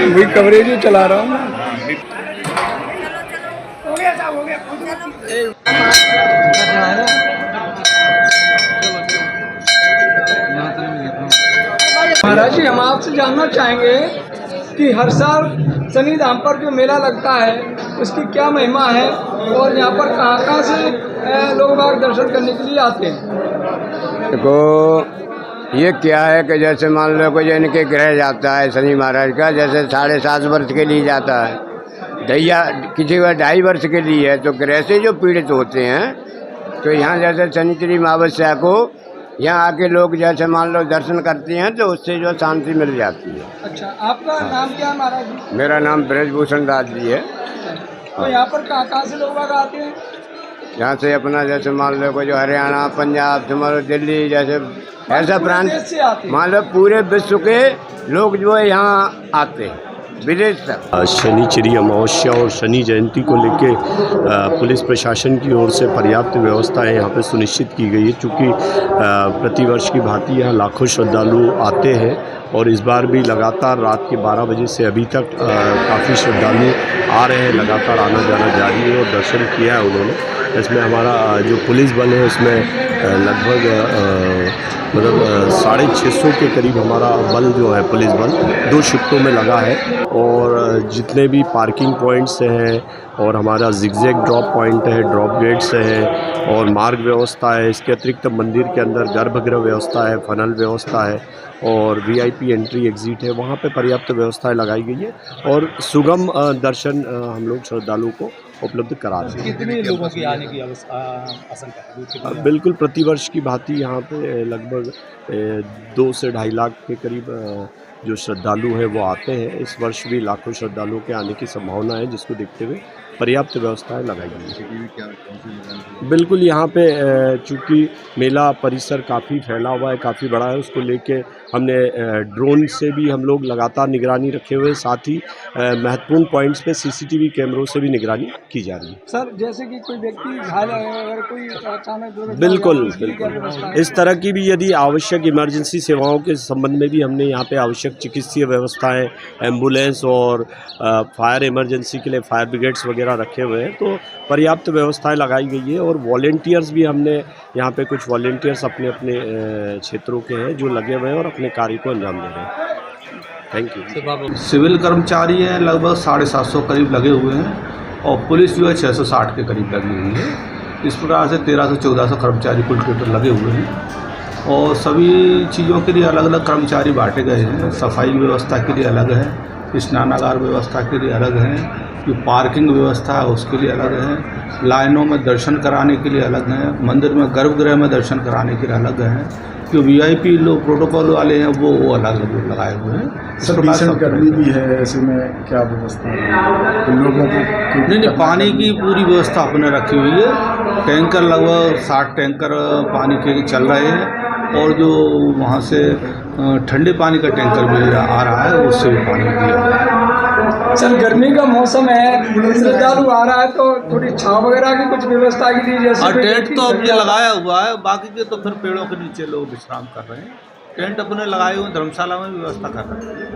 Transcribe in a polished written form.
वही कवरेज ही चला रहा हूँ। महाराज जी, हम आपसे जानना चाहेंगे कि हर साल शनि धाम पर जो मेला लगता है उसकी क्या महिमा है और यहाँ पर कहाँ कहाँ से लोग बाग दर्शन करने के लिए आते हैं। देखो ये क्या है कि जैसे मान लो कोई इनके ग्रह जाता है शनि महाराज का, जैसे 7.5 वर्ष के लिए जाता है, दैया किसी का 2.5 वर्ष के लिए है, तो ग्रह से जो पीड़ित होते हैं तो यहाँ जैसे शनिचरी अमावस्या को यहाँ आके लोग जैसे मान लो दर्शन करते हैं तो उससे जो शांति मिल जाती है। अच्छा, आपका नाम क्या है महाराज जी? मेरा नाम ब्रजभूषण दास जी है। तो यहाँ पर कहाँ से लोग बाग आते हैं? यहाँ से अपना जैसे मान लो कोई जो हरियाणा, पंजाब से मान लो दिल्ली, जैसे ऐसा प्रांत मान लो पूरे विश्व के लोग जो है यहाँ आते हैं विदेश तक। शनिचरी अमावस्या और शनि जयंती को लेके पुलिस प्रशासन की ओर से पर्याप्त व्यवस्थाएं यहाँ पे सुनिश्चित की गई है, चूँकि प्रतिवर्ष की भांति यहाँ लाखों श्रद्धालु आते हैं और इस बार भी लगातार रात के 12 बजे से अभी तक काफ़ी श्रद्धालु आ रहे हैं, लगातार आना जाना जारी है और दर्शन किया है उन्होंने। इसमें हमारा जो पुलिस बल है उसमें लगभग मतलब 650 के करीब हमारा बल जो है पुलिस बल 2 शिफ्टों में लगा है और जितने भी पार्किंग पॉइंट्स हैं और हमारा जिगजैग ड्रॉप पॉइंट है, ड्रॉप गेट्स हैं और मार्ग व्यवस्था है। इसके अतिरिक्त मंदिर के अंदर गर्भगृह व्यवस्था है, फनल व्यवस्था है और वीआईपी एंट्री एग्ज़िट है, वहाँ पे पर्याप्त व्यवस्थाएं लगाई गई है और सुगम दर्शन हम लोग श्रद्धालुओं को उपलब्ध करा रहे हैं। कितने लोगों की आने की आशंका है? बिल्कुल प्रतिवर्ष की भांति यहाँ पे लगभग 2 से 2.5 लाख के करीब जो श्रद्धालु हैं वो आते हैं। इस वर्ष भी लाखों श्रद्धालुओं के आने की संभावना है, जिसको देखते हुए पर्याप्त व्यवस्थाएं लगाई गई हैं। बिल्कुल यहाँ पे चूँकि मेला परिसर काफ़ी फैला हुआ है, काफ़ी बड़ा है, उसको लेके हमने ड्रोन से भी हम लोग लगातार निगरानी रखे हुए, साथ ही महत्वपूर्ण पॉइंट्स पे सीसीटीवी कैमरों से भी निगरानी की जा रही है। सर, जैसे कि कोई व्यक्ति घायल अगर कोई अचानक बिल्कुल इस तरह की भी यदि आवश्यक इमरजेंसी सेवाओं के संबंध में भी हमने यहाँ पे आवश्यक चिकित्सीय व्यवस्थाएं, एम्बुलेंस और फायर इमरजेंसी के लिए फायर ब्रिगेड्स वगैरह रखे हुए हैं, तो पर्याप्त व्यवस्थाएं लगाई गई है और वॉलेंटियर्स भी हमने यहाँ पे कुछ वॉलेंटियर्स अपने अपने क्षेत्रों के हैं जो लगे हुए हैं और अपने कार्य को अंजाम दे रहे हैं। Thank you. सिविल कर्मचारी हैं लगभग 750 करीब लगे हुए हैं और पुलिस जो है 660 के करीब लगी हुई है। इस प्रकार से 1300-1400 कर्मचारी कुल टोटल लगे हुए हैं और सभी चीज़ों के लिए अलग अलग कर्मचारी बांटे गए हैं। सफाई व्यवस्था के लिए अलग है, स्नानागार व्यवस्था के लिए अलग है, जो पार्किंग व्यवस्था है उसके लिए अलग है, लाइनों में दर्शन कराने के लिए अलग है, मंदिर में गर्भगृह में दर्शन कराने के लिए अलग है, जो वीआईपी लोग प्रोटोकॉल वाले हैं वो अलग अलग लगाए हुए हैं। सर, भीषण गर्मी भी है, ऐसे में क्या व्यवस्था है लोगों को? नहीं, पानी की पूरी व्यवस्था अपने रखी हुई है। टैंकर लगभग 60 टैंकर पानी के चल रहे हैं और जो वहाँ से ठंडे पानी का टैंकर भी आ रहा है, उससे भी पानी दिया। सर, गर्मी का मौसम है, श्रद्धालु आ रहा है तो थोड़ी छांव वगैरह की कुछ व्यवस्था की दी जैसे टेंट तो अपने लगाया हुआ है, बाकी के तो फिर पेड़ों के नीचे लोग विश्राम कर रहे हैं। टेंट अपने लगाए हुए, धर्मशाला में व्यवस्था कर रहे हैं।